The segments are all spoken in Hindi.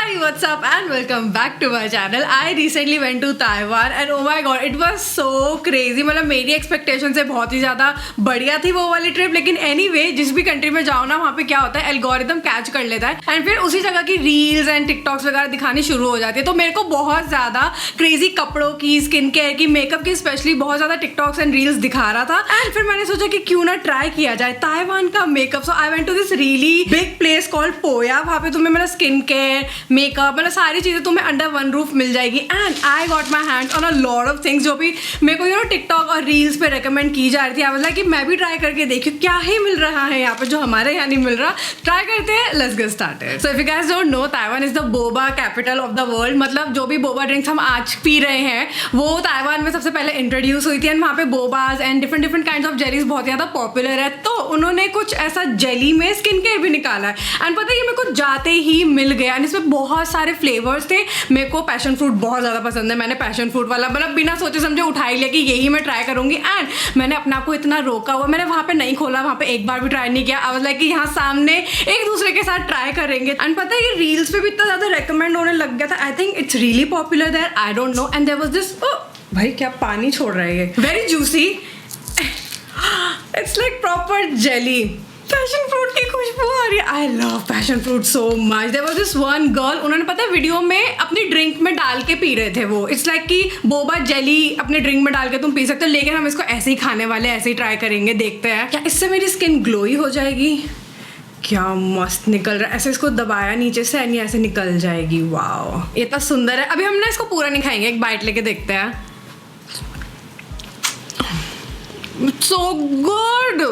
Hi, what's up and welcome back to my channel. I recently went to Taiwan and oh my god, it was so crazy. मतलब मेरी एक्सपेक्टेशन से बहुत ही ज़्यादा बढ़िया थी वो वाली ट्रिप. लेकिन anyway, जिस भी कंट्री में जाओ ना वहाँ पे क्या होता है, एल्गोरिदम कैच कर लेता है एंड फिर उसी जगह की रील्स एंड टिकटॉक्स वगैरह दिखानी शुरू हो जाती है. तो मेरे को बहुत ज़्यादा क्रेजी कपड़ों की, स्किन केयर की, मेकअप की स्पेशली बहुत ज़्यादा टिकटॉक्स एंड रील्स दिखा रहा था. एंड फिर मैंने सोचा कि क्यों ना ट्राई किया जाए ताइवान का makeup. So I went to this really big place called पोया. वहाँ पे तुम्हें मतलब स्किन केयर, मेकअप, मतलब सारी चीज़ें तुम्हें अंडर वन रूफ मिल जाएगी. And I got my hand on a lot of things जो भी मेरे को टिकटॉक और रील्स पे रेकमेंड की जा रही थी. आई वाज लाइक कि मैं भी ट्राई करके देखूँ क्या ही मिल रहा है यहाँ पे जो हमारे यहाँ नहीं मिल रहा. ट्राई करते हैं. Let's get started. So if you guys don't know, Taiwan is the Boba capital of the world. मतलब जो भी बोबा ड्रिंक्स हम आज पी रहे हैं वो ताइवान में सबसे पहले इंट्रोड्यूस हुई थी. एंड वहाँ पे bobas and different kind of jellies बहुत ज़्यादा पॉपुलर है. तो उन्होंने कुछ ऐसा जेली में स्किन केयर भी निकाला है. एंड पता है ये मेरे को जाते ही मिल गया. एंड इसमें बहुत सारे फ्लेवर्स थे. मेरे को पैशन फ्रूट बहुत ज़्यादा पसंद है. मैंने पैशन फ्रूट वाला मतलब बिना सोचे समझे उठा ही लिया कि यही मैं ट्राई करूँगी. एंड मैंने अपने आप को इतना रोका हुआ, मैंने वहाँ पे नहीं खोला, वहाँ पे एक बार भी ट्राई नहीं किया. आई वाज लाइक कि यहाँ सामने एक दूसरे के साथ ट्राई करेंगे. एंड पता है ये रील्स पे भी इतना ज़्यादा रेकमेंड होने लग गया था. I think it's really popular there. I don't know. And there was this, भाई क्या पानी छोड़ रहा है ये, very juicy. It's like proper jelly. Passion fruit की खुशबू आ रही है. I love passion fruit so much. There was this one girl, उन्होंने पता है वीडियो में अपनी ड्रिंक में डाल के पी रहे थे वो. इट्स लाइक कि बोबा जेली अपने ड्रिंक में डाल के तुम पी सकते हो. लेकिन हम इसको ऐसे ही खाने वाले, ऐसे ही ट्राई करेंगे. देखते हैं क्या इससे मेरी स्किन ग्लोई हो जाएगी. क्या मस्त निकल रहा है. ऐसे इसको दबाया नीचे से यानी ऐसे निकल जाएगी. वाओ, ये तो सुंदर है. अभी हम ना इसको पूरा नहीं खाएंगे, एक बाइट लेके देखते हैं. So good.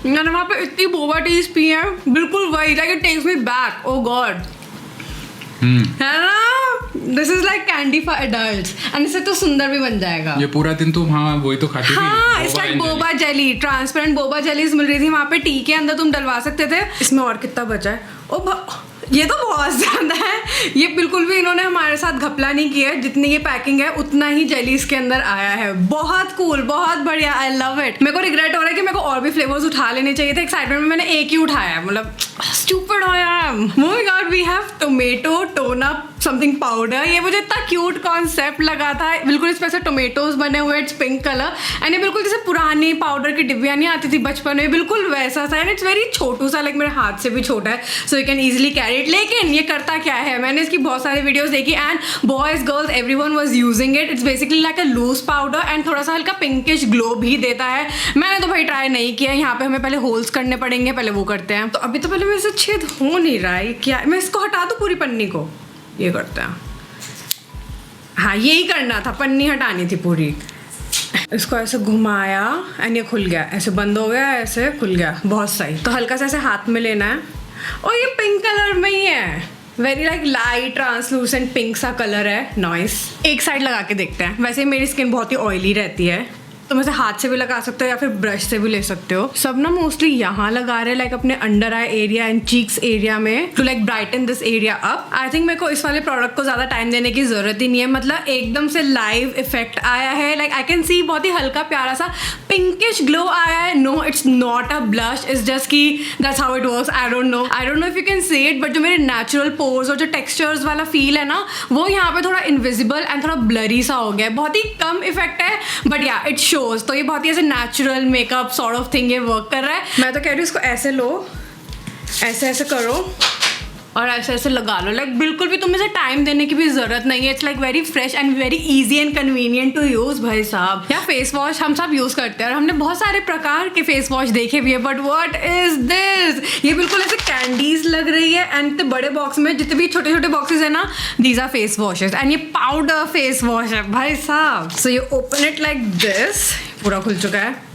मैंने वहाँ पे इतनी बोबा टीज पी है, बिल्कुल वही, like it takes me back. Oh God. है ना? This is like candy for adults. And इससे तो सुंदर भी बन जाएगा. ये पूरा दिन तुम वही तो खाती थी. हाँ, it's like boba jelly. Transparent boba jellies मिल रही थी वहाँ पे. टी के अंदर तुम डलवा सकते थे. इसमें और कितना बचा है? ये तो बहुत ज़्यादा है. ये बिल्कुल भी इन्होंने हमारे साथ घपला नहीं किया है. जितनी ये पैकिंग है उतना ही जेली इसके अंदर आया है. बहुत कूल, बहुत बढ़िया. आई लव इट. मेरे को रिग्रेट हो रहा है कि मेरे को और भी फ्लेवर्स उठा लेने चाहिए थे. एक्साइटमेंट में मैंने एक ही उठाया है. मतलब स्टूपिड हो यार. Moving out we have tomato tone up something powder. ये मुझे इतना क्यूट कॉन्सेप्ट लगा था. बिल्कुल इस पे से टोमेटोज बने हुए. It's pink colour. एंड ये बिल्कुल जैसे पुरानी पाउडर की डिब्बियाँ नहीं आती थी बचपन में, बिल्कुल वैसा सा. एंड इट्स वेरी छोटू सा, लाइक मेरे हाथ से भी छोटा है. So you can easily carry it. लेकिन ये करता क्या है, मैंने इसकी बहुत सारी वीडियोस देखी and boys girls everyone was using it. It's basically like a loose powder and थोड़ा सा हल्का पिंकिश ग्लो भी देता है. मैंने तो भाई ट्राई नहीं किया. यहाँ पे हमें पहले होल्स करने पड़ेंगे, पहले वो करते हैं. तो अभी तो पहले मेरे से छेद हो नहीं रहा है. क्या मैं इसको हटा दूँ पूरी पन्नी को? ये करते हैं. हाँ, यही करना था, पन्नी हटानी थी पूरी. इसको ऐसे घुमाया एंड ये खुल गया. ऐसे बंद हो गया, ऐसे खुल गया. बहुत सही. तो हल्का सा ऐसे हाथ में लेना है. और ये पिंक कलर में ही है. Very like light translucent pink सा कलर है. नाइस. एक साइड लगा के देखते हैं. वैसे मेरी स्किन बहुत ही ऑयली रहती है. तुम ऐसे हाथ से भी लगा सकते हो या फिर ब्रश से भी ले सकते हो. सब ना मोस्टली यहाँ लगा रहे हैं, लाइक अपने under eye area and cheeks area में, to like brighten this area up. I think मेरे को इस वाले प्रोडक्ट को ज़्यादा टाइम देने की ज़रूरत ही नहीं है. मतलब एकदम से लाइव इफेक्ट आया है. लाइक आई कैन सी बहुत ही हल्का प्यारा सा पिंकिश ग्लो आया है. No, it's not a blush. It's just कि that's how it works. I don't know if you can see it, but जो मेरे नेचुरल पोर्स और जो टेक्सचर्स वाला फील है ना, वो यहाँ पे थोड़ा इनविजिबल एंड थोड़ा ब्लरी सा हो गया है. बहुत ही कम इफेक्ट है, बट या इट शोज. तो ये बहुत ही ऐसे natural makeup sort of thing ये वर्क कर रहा है. मैं तो कह रही हूँ इसको ऐसे लो, ऐसे ऐसे करो और ऐसे ऐसे लगा लो. लाइक बिल्कुल भी तुम्हें से टाइम देने की भी जरूरत नहीं है. It's like very fresh and very easy and convenient to use. भाई साहब, या फेस वॉश हम सब यूज करते हैं और हमने बहुत सारे प्रकार के फेस वॉश देखे भी है. But what is this? ये बिल्कुल ऐसे कैंडीज लग रही है. एंड इतने बड़े बॉक्स में जितने भी छोटे छोटे बॉक्सेस है ना, these are face washes. And ये पाउडर फेस वॉश है भाई साहब. So you open it like this. पूरा खुल चुका है.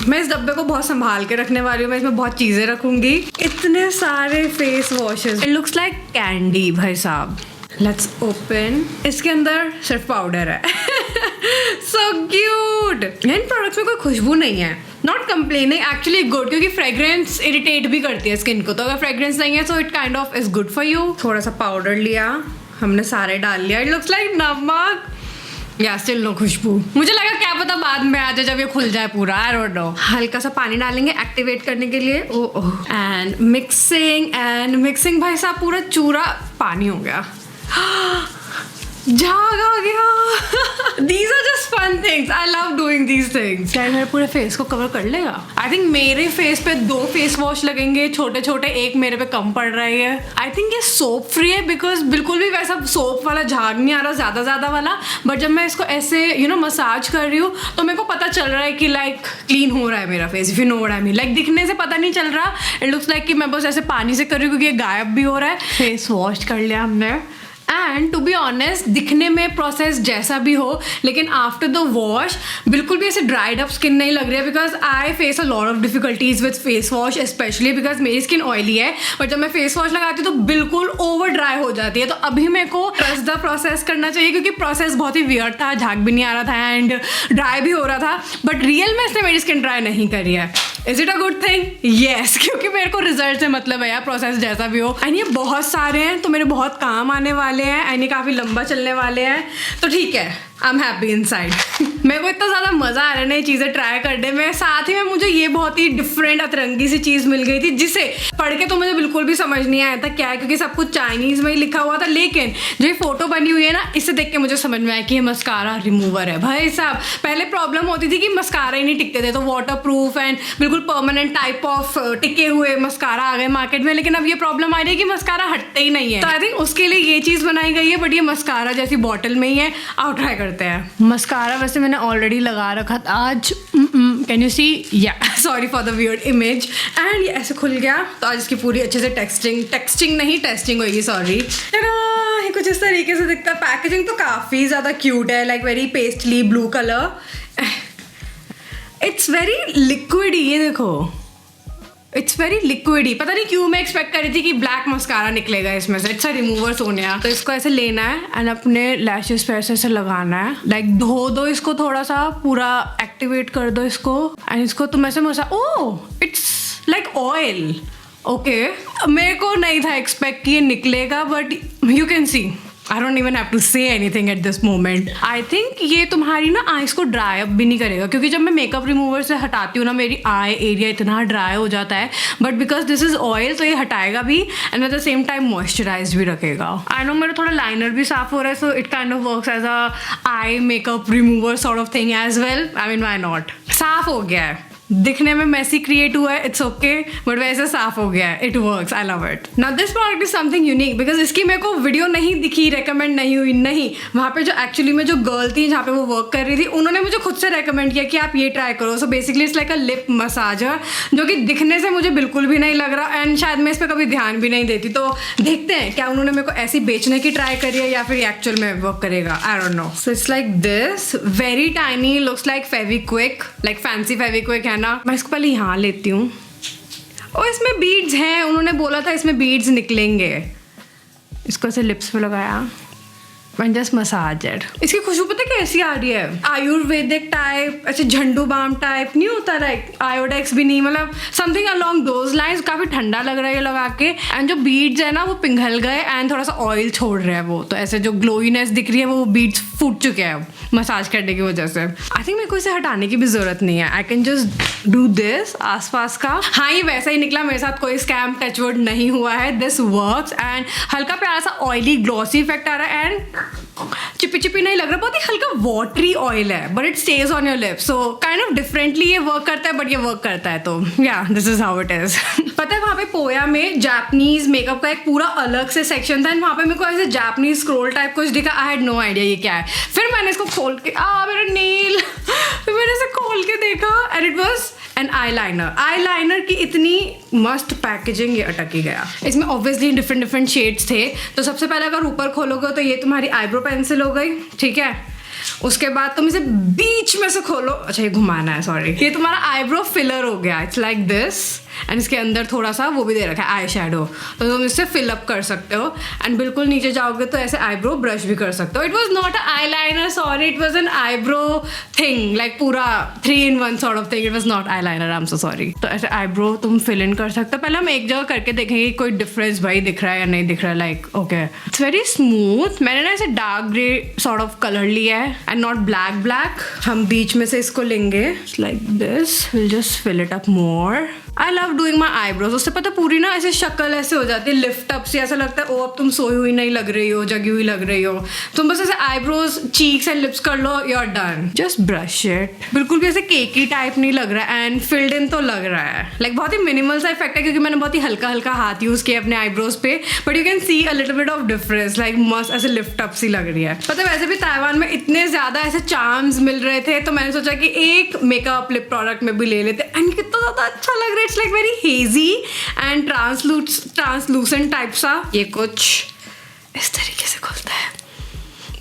मैं इस डब्बे को बहुत संभाल के रखने वाली हूँ. मैं इसमें बहुत चीज़ें रखूंगी. इतने सारे face washes. It looks like candy भाई साहब. Let's open. इसके अंदर सिर्फ पाउडर है. So cute. इन प्रोडक्ट्स में कोई खुशबू नहीं है. नॉट कंप्लेनिंग, एक्चुअली गुड, क्योंकि फ्रेग्रेंस इरिटेट भी करती है स्किन को. तो अगर फ्रेग्रेंस नहीं है so it kind of is good for you. थोड़ा सा पाउडर लिया हमने, सारे डाल लिया. इट लुक्स लाइक नमक. या स्टिल नो खुशबू। मुझे लगा क्या पता बाद में आ जाए जब ये खुल जाए पूरा, आई डोंट नो। हल्का सा पानी डालेंगे एक्टिवेट करने के लिए। ओह एंड मिक्सिंग भाई साहब पूरा चूरा पानी हो गया। झाग आ गया। These are just fun things. I love doing these things. क्या मेरे पूरे फेस को कवर कर लेगा? I think मेरे फेस पे 2 फेस वॉश लगेंगे छोटे छोटे, एक मेरे पे कम पड़ रही है। I think ये सोप फ्री है बिकॉज बिल्कुल भी वैसा सोप वाला झाग नहीं आ रहा ज्यादा वाला, बट जब मैं इसको ऐसे मसाज कर रही हूँ तो मेरे को पता चल रहा है कि लाइक क्लीन हो रहा है मेरा face, if you know what I mean. Like दिखने से पता नहीं चल रहा, इट लुक्स लाइक कि मैं बस ऐसे पानी से कर रही हूँ क्योंकि ये गायब भी हो रहा है। फेस वॉश कर लिया हमने एंड टू बी ऑनेस्ट दिखने में प्रोसेस जैसा भी हो, लेकिन आफ्टर द वॉश बिल्कुल भी ऐसे ड्राइड अप स्किन नहीं लग रही है because I face a lot of difficulties with face wash, specially because मेरी स्किन ऑयली है। बट जब मैं फेस वॉश लगाती हूँ तो बिल्कुल ओवर ड्राई हो जाती है। तो अभी मेरे को ट्रस्ट द प्रोसेस करना चाहिए क्योंकि प्रोसेस बहुत ही वियर्ड था, झाग भी नहीं आ रहा था एंड ड्राई भी हो रहा था, बट रियल में इसने मेरी स्किन ड्राई नहीं करी है। Is it a good thing? Yes, क्योंकि मेरे को रिजल्ट से मतलब है यार, प्रोसेस जैसा भी हो। एंड ये बहुत सारे हैं तो मेरे बहुत काम आने वाले हैं एंड ये काफ़ी लंबा चलने वाले हैं, तो ठीक है, आई एम हैप्पी इनसाइड। मेरे को इतना ज़्यादा मज़ा आ रहा है नई चीज़ें ट्राई करने में। साथ ही में मुझे ये बहुत ही डिफरेंट अतरंगी सी चीज़ मिल गई थी जिसे पढ़ के तो मुझे बिल्कुल भी समझ नहीं आया था क्या है, क्योंकि सब कुछ चाइनीज़ में ही लिखा हुआ था। लेकिन जो ये फोटो बनी हुई है ना, इसे देख के मुझे समझ में आया कि ये मस्कारा रिमूवर है। भाई साहब, पहले प्रॉब्लम होती थी कि मस्कारा ही नहीं टिकते थे, तो वाटर प्रूफ एंड बिल्कुल परमानेंट टाइप ऑफ टिके हुए मस्कारा आ गए मार्केट में, लेकिन अब ये प्रॉब्लम आ रही है कि मस्कारा हटते ही नहीं है। तो आई थिंक उसके लिए ये चीज़ बनाई गई है, बट ये मस्कारा जैसी बॉटल में ही है। आओ ट्राई करते हैं। मस्कारा वैसे मैंने ऑलरेडी लगा रखा था आज, कैन यू सी? या sorry for the weird image. And ये ऐसे खुल गया, तो आज इसकी पूरी अच्छे से टेक्सटिंग नहीं टेस्टिंग होगी, सॉरी। ये कुछ इस तरीके से दिखता है। पैकेजिंग तो काफ़ी ज़्यादा क्यूट है, like very pastelly blue colour. It's very liquidy, ये देखो, इट्स वेरी लिक्विडी। पता नहीं क्यों मैं एक्सपेक्ट कर रही थी कि ब्लैक मस्कारा निकलेगा इसमें से। It's a remover Sonia. तो इसको ऐसे लेना है एंड अपने लैशेस पे ऐसे लगाना है, लाइक धो दो इसको, थोड़ा सा पूरा एक्टिवेट कर दो इसको एंड इसको तुम ऐसे oh it's like oil. Okay, मेरे को नहीं था एक्सपेक्ट कि ये निकलेगा, but you can C I don't even have to say anything at this moment. I think ये तुम्हारी ना आईज को ड्राई अप भी नहीं करेगा, क्योंकि जब मैं मेकअप रिमूवर से हटाती हूँ ना, मेरी आई एरिया इतना ड्राई हो जाता है, but because this is oil तो ये हटाएगा भी and at the same time moisturise भी रखेगा। आई नो मेरा थोड़ा लाइनर भी साफ हो रहा है, so it kind of works as a eye makeup remover sort of thing as well. I mean why not. साफ हो गया है, दिखने में मैसी क्रिएट हुआ है, इट्स ओके, बट वैसे साफ हो गया है, it works, I love it. Now this product is something unique because इसकी मेरे को वीडियो नहीं दिखी, रेकमेंड नहीं हुई, नहीं वहाँ पे जो एक्चुअली में जो गर्ल थी जहाँ पे वो वर्क कर रही थी, उन्होंने मुझे खुद से रेकमेंड किया कि आप ये ट्राई करो। So basically it's like a lip massager, जो कि दिखने से मुझे बिल्कुल भी नहीं लग रहा एंड शायद मैं इस पर कभी ध्यान भी नहीं देती। तो देखते हैं क्या उन्होंने मेरे को ऐसी बेचने की ट्राई करी है या फिर एक्चुअल में वर्क करेगा, आई don't no. So it's like this, very tiny, looks like Fevikwik, like fancy Fevikwik है ना। मैं इसको पहले यहाँ लेती हूँ। और इसमें बीड्स हैं, उन्होंने बोला था इसमें बीड्स निकलेंगे। इसको ऐसे लिप्स पे लगाया एंड जस्ट मसाज इट। इसकी खुशबू पता कैसी आ रही है? आयुर्वेदिक टाइप, ऐसे झंडू बाम टाइप नहीं होता, लाइक आयोडेक्स भी नहीं, मतलब समथिंग अलोंग दोज लाइन्स। काफ़ी ठंडा लग रहा है ये लगा के एंड जो बीड्स है ना वो पिघल गए एंड थोड़ा सा ऑयल छोड़ रहे हैं वो, तो ऐसे जो ग्लोइनेस दिख रही है वो बीड्स फूट चुके हैं मसाज करने की वजह से। आई थिंक मेरे को इसे हटाने की भी जरूरत नहीं है, I can just do this आसपास का। हाँ, ये वैसा ही निकला, मेरे साथ कोई स्कैम टचवर्ड नहीं हुआ है। दिस वर्क्स एंड हल्का प्यारा सा ऑयली ग्लॉसी इफेक्ट आ रहा है एंड चिपी चिपी नहीं लग रहा, बहुत ही हल्का वाटरी ऑयल है, but it stage on your lips, so kind of differently ये वर्क करता है, बट ये वर्क करता है। तो या this is how it is. पता है वहाँ पे पोया में जापानीज मेकअप का एक पूरा अलग से सेक्शन था एंड वहाँ पे मेरे को ऐसे जापानीज स्क्रोल टाइप कुछ दिखा। आई हैड नो आइडिया ये क्या है। फिर मैंने इसको खोल के मेरा नेल फिर मैंने इसे खोल के देखा and it was an eyeliner की इतनी मस्त पैकेजिंग, ये अटक ही गया। इसमें ऑब्वियसली डिफरेंट शेड्स थे। तो सबसे पहले अगर ऊपर खोलोगे तो ये तुम्हारी आईब्रो पेंसिल हो गई, ठीक है। उसके बाद तुम इसे बीच में से खोलो, अच्छा ये घुमाना है, सॉरी, ये तुम्हारा आईब्रो फिलर हो गया। इट्स लाइक दिस एंड इसके अंदर थोड़ा सा वो भी दे रखा है आई शेडो, तो तुम इससे फिल अप कर सकते हो एंड बिल्कुल नीचे जाओगे तो ऐसे आईब्रो ब्रश भी कर सकते हो। It was not a eye liner, sorry, it was an eyebrow thing, like पूरा 3-in-1 sort of thing. It was not eye liner, I am so sorry. तो ऐसे आईब्रो तुम फिल इन कर सकते हो। पहले हम एक जगह करके देखेंगे कोई डिफरेंस भाई दिख रहा है या नहीं दिख रहा है। Like okay, it's very smooth. मैंने ना ऐसे dark grey sort of colour लिया है एंड नॉट ब्लैक ब्लैक। हम बीच में से इसको लेंगे like this, will just fill it up more. I love doing my eyebrows. उससे पता पूरी ना ऐसे शक्ल ऐसे हो जाती है लिफ्ट अप से, ऐसा लगता है ओ अब तुम सोई हुई नहीं लग रही हो, जगी हुई लग रही हो। तुम बस ऐसे आईब्रोज, चीक्स एंड लिप्स कर लो, you are done. Just brush it. बिल्कुल भी ऐसे केकी टाइप नहीं लग रहा है एंड फिल्ड इन तो लग रहा है। लाइक बहुत ही मिनिमल सा इफेक्ट है क्योंकि मैंने बहुत ही हल्का हल्का हाथ यूज किया अपने आईब्रोज पे, but you can C a little bit of difference. Like मस्त ऐसे लिफ्ट अप सी लग रही है। पता है वैसे भी ताइवान में इतने ज्यादा ऐसे चार्म्स मिल रहे थे तो मैंने सोचा कि एक मेकअप लिप प्रोडक्ट में भी ले लेते एंड कितना ज्यादा अच्छा लग रहा है। It's like very hazy and translucent type सा। ये कुछ इस तरीके से खुलता है।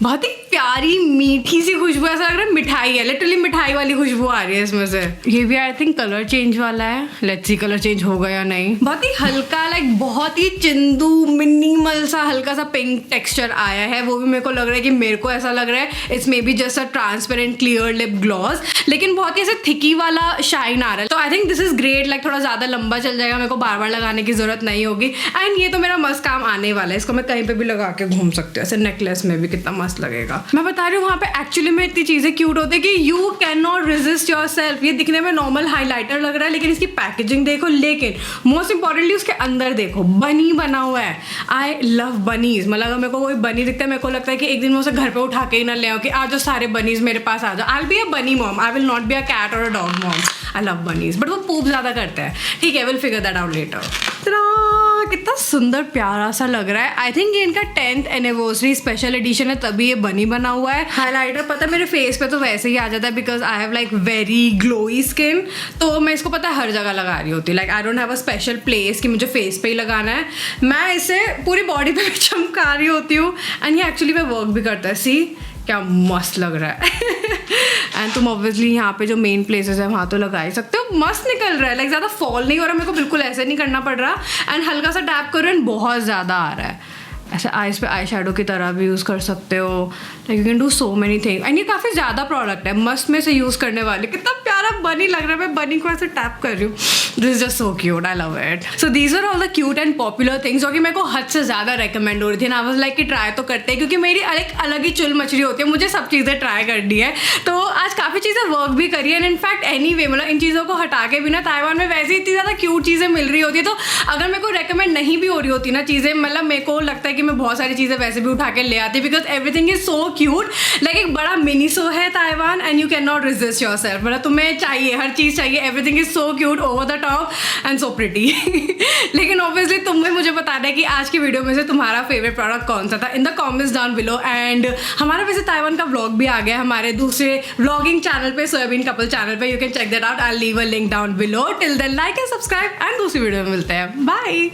बहुत ही प्यारी मीठी सी खुशबू, ऐसा लग रहा है मिठाई है, लिटरली मिठाई वाली खुशबू आ रही है इसमें से। ये भी आई थिंक कलर चेंज वाला है, लेट्स सी कलर चेंज होगा या नहीं। बहुत ही हल्का, लाइक बहुत ही चिंदू मिनिमल सा हल्का सा पिंक टेक्सचर आया है। वो भी मेरे को लग रहा है कि मेरे को ऐसा लग रहा है it's may be just a transparent clear lip gloss, लेकिन बहुत ही ऐसे थिकी वाला शाइन आ रहा है। तो I think this is great. Like थोड़ा ज्यादा लंबा चल जाएगा, मेरे को बार बार लगाने की जरूरत नहीं होगी एंड ये तो मेरा मस्त काम आने वाला है। इसको मैं कहीं पे भी लगा के घूम सकती हूँ, ऐसे नेकलेस में भी कितना मस्त लगेगा। मैं बता रही हूँ वहाँ पे एक्चुअली में इतनी चीजें क्यूट होती है कि you can not resist your self. ये दिखने में नॉर्मल हाईलाइटर लग रहा है लेकिन इसकी पैकेजिंग देखो, लेकिन मोस्ट इंपॉर्टेंटली उसके अंदर देखो बनी बना हुआ है। I love bunnies. मतलब अगर मेरे को कोई बनी दिखता है मेरे को लगता है कि एक दिन मैं उसे घर पे उठा के ही ना ले आऊँ कि आ जाओ सारे बनीज मेरे पास आ जाओ। I will be a bunny mom, I will not be a cat और a dog mom. I love bunnies but वो पूप ज्यादा करते हैं। ठीक है, will figure that out later. कितना सुंदर प्यारा सा लग रहा है। आई थिंक ये इनका 10th एनिवर्सरी स्पेशल एडिशन है तभी ये बनी बना हुआ है। हाइलाइटर पता है मेरे फेस पे तो वैसे ही आ जाता है because I have like very glowy skin, तो मैं इसको पता है हर जगह लगा रही होती। Like I don't have a special place कि मुझे फेस पे ही लगाना है। मैं इसे पूरी बॉडी पे भी चमका रही होती हूँ एंड ये एक्चुअली में वर्क भी करता है। सी क्या मस्त लग रहा है। एंड तुम ऑब्वियसली यहाँ पे जो मेन प्लेसेस है वहाँ तो लगा ही सकते हो। मस्त निकल रहा है, लाइक ज़्यादा फॉल नहीं हो रहा, मेरे को बिल्कुल ऐसे नहीं करना पड़ रहा एंड हल्का सा टैप करो एंड बहुत ज़्यादा आ रहा है। ऐसे आइज पे आई शेडो की तरह भी यूज़ कर सकते हो। Like you can do so many thing and ये काफ़ी ज़्यादा प्रोडक्ट है, मस्त में से यूज़ करने वाले। कितना प्यारा बनी लग रहा है। मैं बनी को ऐसे टैप कर रही हूँ। This is just so cute, I love it. So these are all the cute and popular things जो कि मेरे को हद से ज़्यादा रेकमेंड हो रही थी। आई वाज लाइक कि ट्राई तो करते हैं क्योंकि मेरी अलग ही चुल मचली होती है, मुझे सब चीज़ें ट्राई करनी है। तो आज काफ़ी चीज़ें वर्क भी करी है एंड इनफैक्ट एनीवे मतलब इन चीज़ों को हटा के भी ना ताइवान में वैसे ही इतनी ज़्यादा क्यूट चीज़ें मिल रही होती है। तो अगर मेरे को रेकमेंड नहीं भी हो रही होती ना चीज़ें, मतलब मेरे को लगता है कि मैं बहुत सारी चीज़ें वैसे भी उठा के ले आती because everything is so cute. Like एक बड़ा मिनी शो है Taiwan and you can not resist your self. मतलब तुम्हें चाहिए, हर चीज़ चाहिए। Everything is so cute, over the top and so pretty. लेकिन ऑब्वियसली तुम्हें मुझे बताना है कि आज की वीडियो में से तुम्हारा फेवरेट प्रोडक्ट कौन सा था in the comments down below. And हमारा वैसे ताइवान का व्लॉग भी आ गया हमारे दूसरे व्लॉगिंग चैनल पे, सोयाबीन कपल चैनल पे। You can check that out, I leave a link down below. Till then like and subscribe and दूसरी वीडियो में मिलते हैं। बाय।